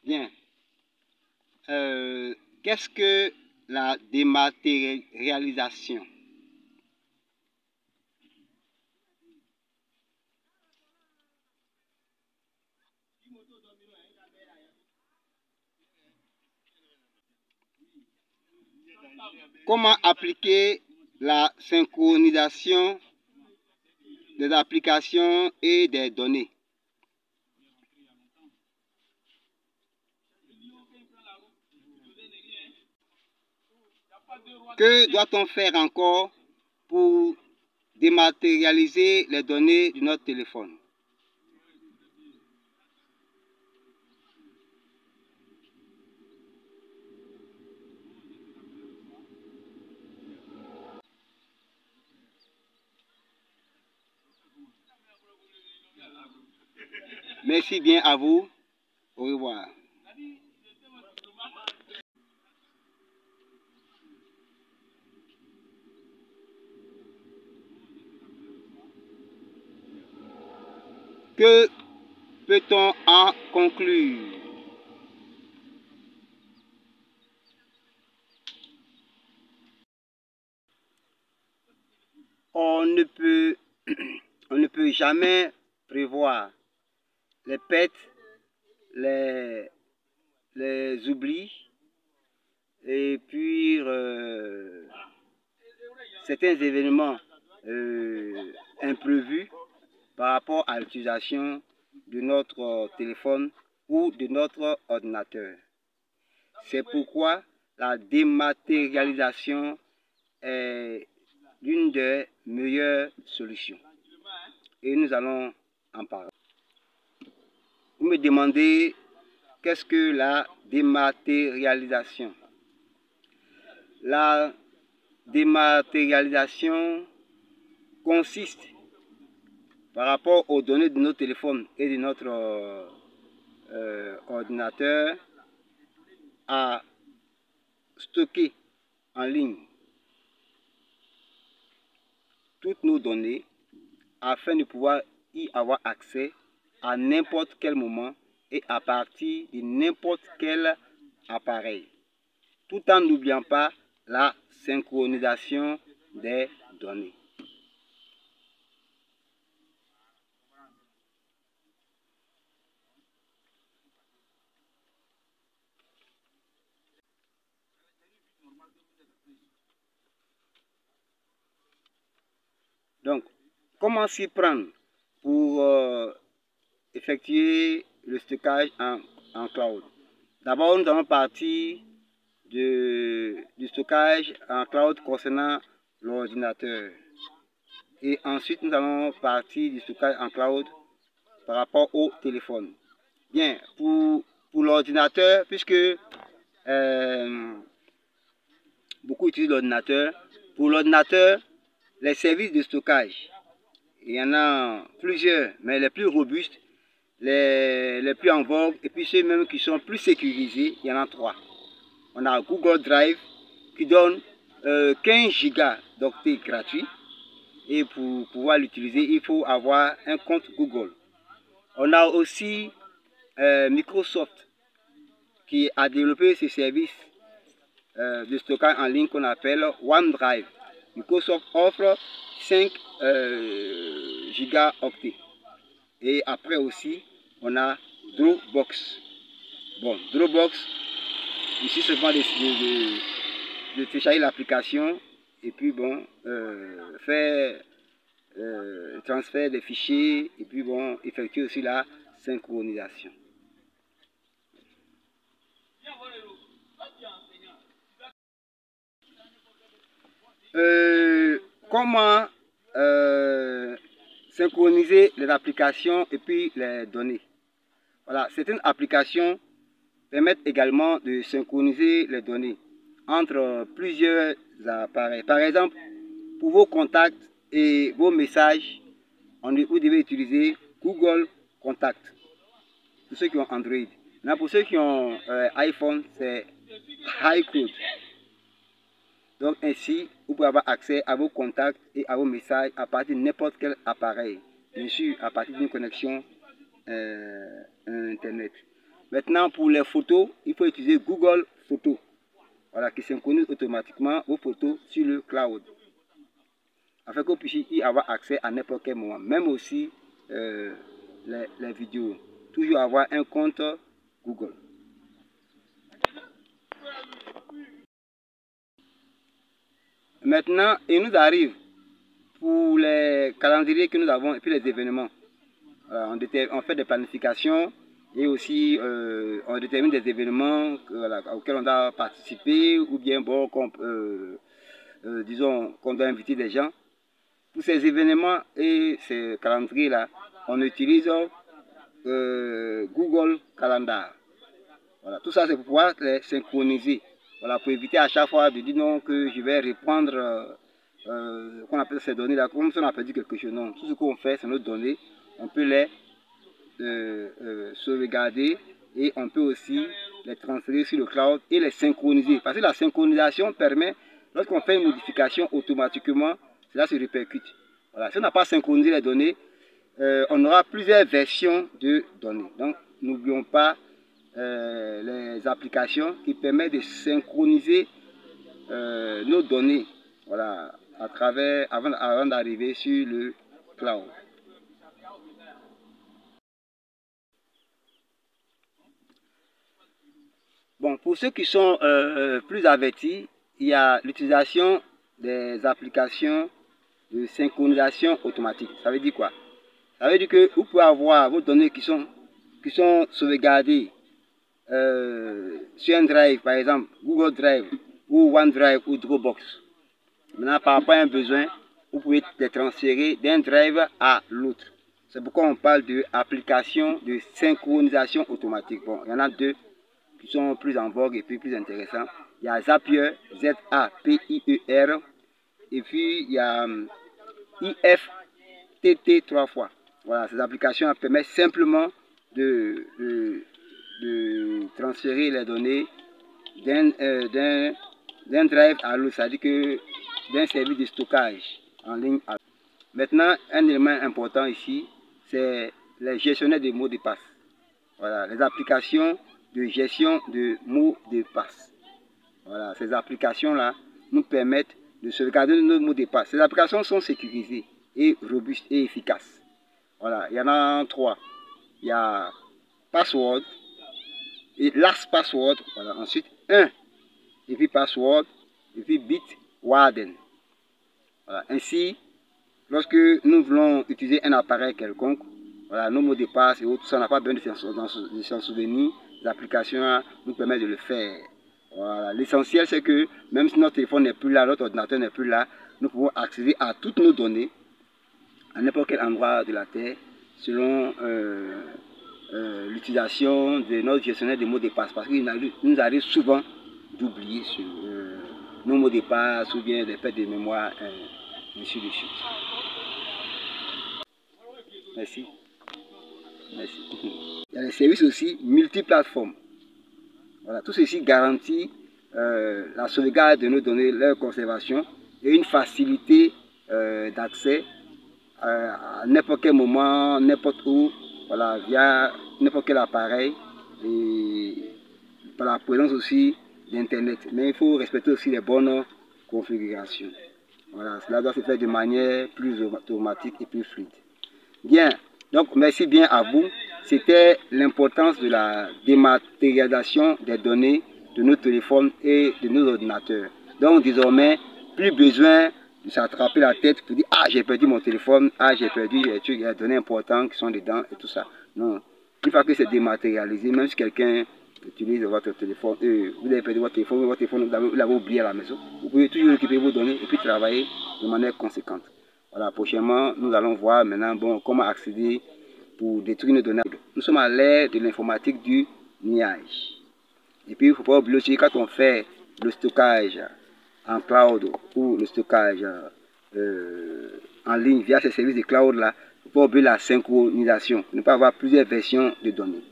Bien. Qu'est-ce que la dématérialisation? Comment appliquer la synchronisation des applications et des données? Que doit-on faire encore pour dématérialiser les données de notre téléphone? Merci bien à vous. Au revoir. Que peut-on en conclure? On ne peut jamais prévoir les pertes, les oublis et puis certains événements imprévus par rapport à l'utilisation de notre téléphone ou de notre ordinateur. C'est pourquoi la dématérialisation est l'une des meilleures solutions. Et nous allons en parler. Vous me demandez qu'est-ce que la dématérialisation? La dématérialisation consiste par rapport aux données de nos téléphones et de notre ordinateur à stocker en ligne toutes nos données afin de pouvoir y avoir accès à n'importe quel moment et à partir de n'importe quel appareil, tout en n'oubliant pas la synchronisation des données. Donc, comment s'y prendre pour effectuer le stockage en cloud? D'abord, nous allons partir du stockage en cloud concernant l'ordinateur. Et ensuite, nous allons partir du stockage en cloud par rapport au téléphone. Bien, pour l'ordinateur, puisque beaucoup utilisent l'ordinateur, pour l'ordinateur, les services de stockage, il y en a plusieurs, mais les plus robustes, les plus en vogue, et puis ceux même qui sont plus sécurisés, il y en a 3. On a Google Drive qui donne 15 gigas d'octets gratuits. Et pour pouvoir l'utiliser, il faut avoir un compte Google. On a aussi Microsoft qui a développé ce service de stockage en ligne qu'on appelle OneDrive. Microsoft offre 5 gigaoctets. Et après aussi, on a Dropbox. Bon, Dropbox, ici seulement de télécharger l'application et puis bon, faire transfert des fichiers et puis bon, effectuer aussi la synchronisation. Comment synchroniser les applications et puis les données? Voilà, certaines applications permettent également de synchroniser les données entre plusieurs appareils. Par exemple, pour vos contacts et vos messages, vous devez utiliser Google Contact. Pour ceux qui ont Android. Là, pour ceux qui ont iPhone, c'est iCloud. Donc ainsi, vous pouvez avoir accès à vos contacts et à vos messages à partir de n'importe quel appareil. Bien sûr, à partir d'une connexion Internet. Maintenant, pour les photos, il faut utiliser Google Photos. Voilà, qui synchronise automatiquement vos photos sur le cloud. Afin que vous puissiez y avoir accès à n'importe quel moment. Même aussi les vidéos. Toujours avoir un compte Google. Maintenant, il nous arrive pour les calendriers que nous avons et puis les événements. Voilà, on fait des planifications et aussi on détermine des événements auxquels on doit participer ou bien bon, disons qu'on doit inviter des gens. Pour ces événements et ces calendriers-là, on utilise Google Calendar. Voilà, tout ça c'est pour pouvoir les synchroniser. Voilà, pour éviter à chaque fois de dire non que je vais reprendre qu'on appelle ces données-là, comme si on a perdu quelque chose. Non, tout ce qu'on fait, c'est nos données. On peut les sauvegarder et on peut aussi les transférer sur le cloud et les synchroniser. Parce que la synchronisation permet, lorsqu'on fait une modification automatiquement, cela se répercute. Voilà. Si on n'a pas synchronisé les données, on aura plusieurs versions de données. Donc, n'oublions pas les applications qui permettent de synchroniser nos données, voilà, à travers, avant d'arriver sur le cloud. Bon, pour ceux qui sont plus avertis, il y a l'utilisation des applications de synchronisation automatique. Ça veut dire quoi? Ça veut dire que vous pouvez avoir vos données qui sont sauvegardées sur un drive, par exemple Google Drive ou OneDrive ou Dropbox. Maintenant, par rapport à un besoin, vous pouvez les transférer d'un drive à l'autre. C'est pourquoi on parle d'application de synchronisation automatique. Bon, il y en a deux qui sont plus en vogue et puis plus intéressants. Il y a Zapier, Z-A-P-I-E-R, et puis il y a IFTT 3 fois. Voilà, ces applications permettent simplement de transférer les données d'un drive à l'autre, c'est-à-dire que d'un service de stockage en ligne à l'autre. Maintenant, un élément important ici, c'est les gestionnaires de mots de passe. Voilà, les applications de gestion de mots de passe. Voilà, ces applications-là nous permettent de sauvegarder nos mots de passe. Ces applications sont sécurisées et robustes et efficaces. Voilà, il y en a 3. Il y a Password et LastPassword. Voilà, ensuite 1 et puis Password et puis Bitwarden. Voilà, ainsi, lorsque nous voulons utiliser un appareil quelconque, voilà, nos mots de passe et autres, ça n'a pas besoin de s'en souvenir. Les applications nous permettent de le faire. Voilà. L'essentiel, c'est que même si notre téléphone n'est plus là, notre ordinateur n'est plus là, nous pouvons accéder à toutes nos données à n'importe quel endroit de la Terre selon l'utilisation de notre gestionnaire de mots de passe. Parce qu'il nous arrive souvent d'oublier nos mots de passe ou bien des pertes de mémoire, ainsi de suite. Merci. Merci. Il y a les services aussi multiplateformes. Voilà, tout ceci garantit la sauvegarde de nos données, leur conservation et une facilité d'accès à n'importe quel moment, n'importe où, voilà, via n'importe quel appareil et par la présence aussi d'Internet. Mais il faut respecter aussi les bonnes configurations. Voilà, cela doit se faire de manière plus automatique et plus fluide. Bien, donc merci bien à vous. C'était l'importance de la dématérialisation des données de nos téléphones et de nos ordinateurs. Donc désormais, plus besoin de s'attraper la tête pour dire « Ah, j'ai perdu mon téléphone, ah, j'ai perdu les données importantes qui sont dedans et tout ça. » Non, une fois que c'est dématérialisé, même si quelqu'un utilise votre téléphone, vous avez perdu votre téléphone, vous l'avez oublié à la maison, vous pouvez toujours récupérer vos données et puis travailler de manière conséquente. Voilà, prochainement, nous allons voir maintenant bon, comment accéder pour détruire nos données. Nous sommes à l'ère de l'informatique du nuage. Et puis, il ne faut pas oublier aussi, quand on fait le stockage en cloud ou le stockage en ligne via ces services de cloud-là, il ne faut pas oublier la synchronisation, ne pas avoir plusieurs versions de données.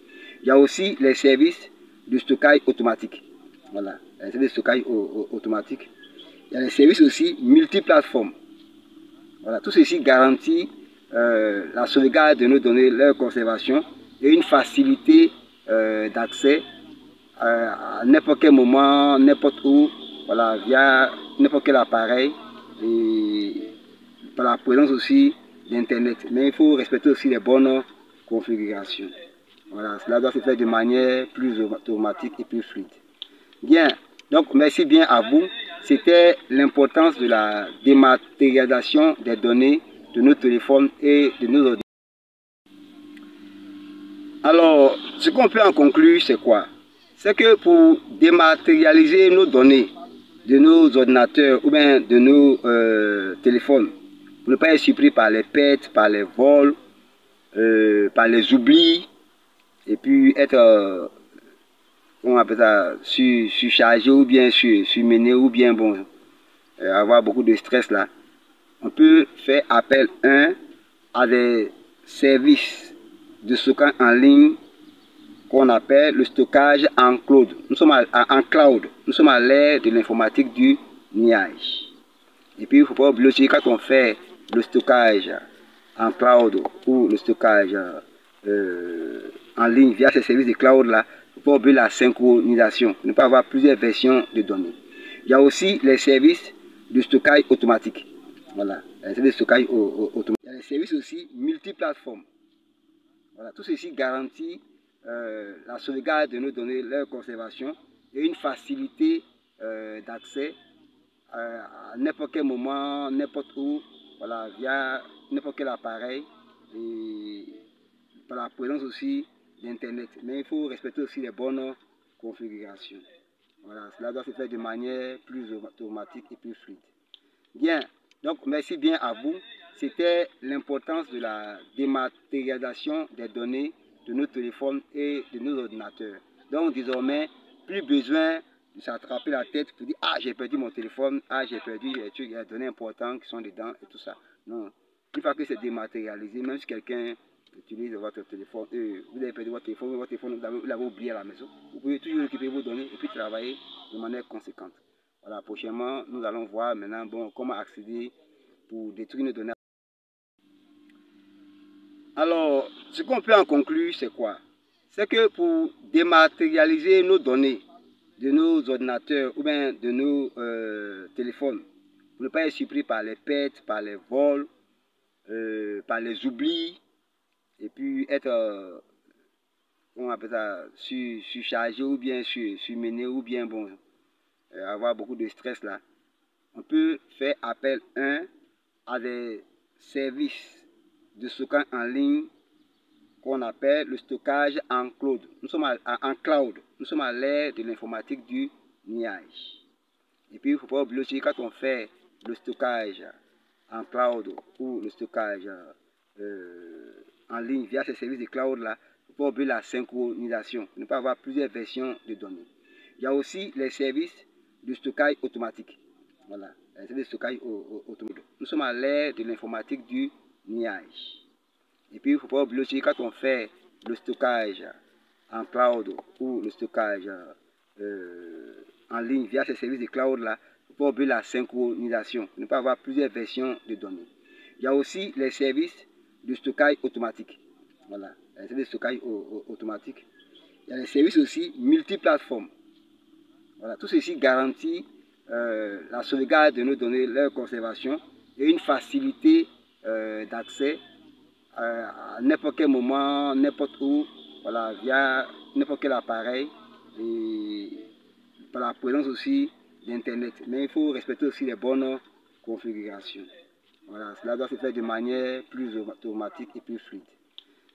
Il y a aussi les services de stockage automatique. Voilà, les services de stockage automatique. Il y a les services aussi multiplateformes. Voilà, tout ceci garantit la sauvegarde de nos données, leur conservation et une facilité d'accès à n'importe quel moment, n'importe où, voilà, via n'importe quel appareil et par la présence aussi d'Internet. Mais il faut respecter aussi les bonnes configurations. Voilà, cela doit se faire de manière plus automatique et plus fluide. Bien, donc merci bien à vous. C'était l'importance de la dématérialisation des données de nos téléphones et de nos ordinateurs. Alors, ce qu'on peut en conclure, c'est quoi? C'est que pour dématérialiser nos données de nos ordinateurs ou bien de nos téléphones, pour ne pas être surpris par les pertes, par les vols, par les oublis, et puis être, on appelle ça, surchargé ou bien surmené ou bien bon, avoir beaucoup de stress là, on peut faire appel à des services de stockage en ligne qu'on appelle le stockage en cloud. Nous sommes à l'ère de l'informatique du nuage. Et puis il ne faut pas oublier aussi, quand on fait le stockage en cloud ou le stockage en ligne via ces services de cloud là, il ne faut pas oublier la synchronisation, ne pas avoir plusieurs versions de données. Il y a aussi les services de stockage automatique. Voilà, les services de stockage automatique. Il y a les services aussi multiplateformes. Voilà, tout ceci garantit la sauvegarde de nos données, leur conservation et une facilité d'accès à n'importe quel moment, n'importe où, voilà, via n'importe quel appareil et par la présence aussi d'Internet. Mais il faut respecter aussi les bonnes configurations. Voilà, cela doit se faire de manière plus automatique et plus fluide. Bien, donc merci bien à vous. C'était l'importance de la dématérialisation des données de nos téléphones et de nos ordinateurs. Donc désormais, plus besoin de s'attraper la tête pour dire « Ah, j'ai perdu mon téléphone, ah, j'ai perdu les données importantes qui sont dedans et tout ça. » Non, une fois que c'est dématérialisé, même si quelqu'un utilise votre téléphone, vous avez perdu votre téléphone, vous l'avez oublié à la maison, vous pouvez toujours récupérer vos données et puis travailler de manière conséquente. Voilà, prochainement, nous allons voir maintenant comment accéder pour détruire nos données. Alors, ce qu'on peut en conclure, c'est quoi? C'est que pour dématérialiser nos données de nos ordinateurs ou bien de nos téléphones, pour ne pas être surpris par les pertes, par les vols, par les oublis, et puis être, on appelle ça, surchargé ou bien surmené ou bien bon, avoir beaucoup de stress là, on peut faire appel à des services de stockage en ligne qu'on appelle le stockage en cloud. Nous sommes à l'ère de l'informatique du nuage. Et puis il ne faut pas oublier aussi, quand on fait le stockage en cloud ou le stockage en ligne via ces services de cloud là, il ne faut pas oublier la synchronisation, ne pas avoir plusieurs versions de données. Il y a aussi les services de stockage automatique. Voilà, les services de stockage automatique. Nous sommes à l'ère de l'informatique du nuage. Et puis il ne faut pas oublier aussi, quand on fait le stockage en cloud ou le stockage en ligne via ces services de cloud là, il ne faut pas oublier la synchronisation, ne pas avoir plusieurs versions de données. Il y a aussi les services de stockage automatique. Voilà, les services de stockage automatique. Il y a les services aussi multiplateformes. Voilà, tout ceci garantit la sauvegarde de nos données, leur conservation et une facilité d'accès à n'importe quel moment, n'importe où, voilà, via n'importe quel appareil et par la présence aussi d'Internet. Mais il faut respecter aussi les bonnes configurations. Voilà, cela doit se faire de manière plus automatique et plus fluide.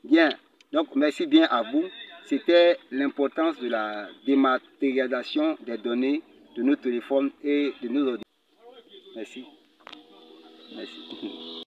Bien, donc merci bien à vous. C'était l'importance de la dématérialisation des données de nos téléphones et de nos ordinateurs. Merci. Merci.